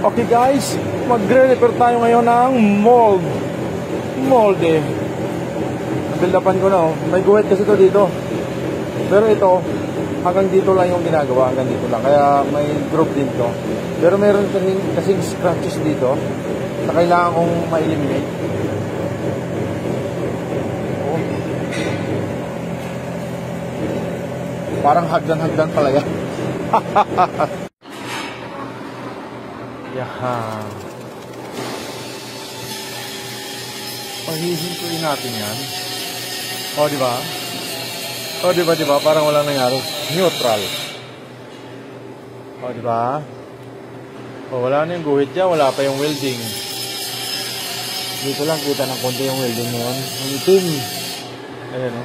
Okay guys, magre-repair tayo ngayon ng molde. Nabildapan ko na oh. May guhit kasi ito dito. Pero ito, hanggang dito lang yung ginagawa, hanggang dito lang. Kaya may group din to. Pero meron kasing scratches dito na kailangan kong ma-eliminate. Oh. Parang hagdan-hagdan pala yan. Yahan. Paghihintuin natin yan. O, di ba? O, di ba? Parang walang nangyari. Neutral. O, di ba? O, wala na yung guhit dyan. Wala pa yung welding. Dito lang kita ng konti yung welding ngayon. Ang itim. Ayan o.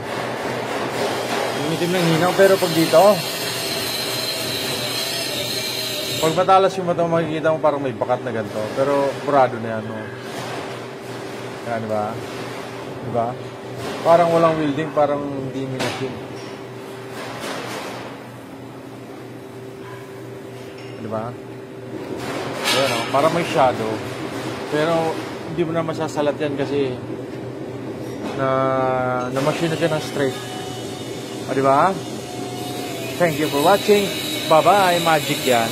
Yung itim ng hinaw. Pero pag dito, pag matalas yung mata, makikita mo parang may bakat na ganito. Pero kurado na yan. No? Yan, di ba? Di ba? Parang walang welding, parang hindi minasin. Di ba? Ayan, no? Parang may shadow. Pero hindi mo na masasalat yan kasi na-machine na siya ng straight. O, di ba? Thank you for watching. Bye-bye. Magic yan.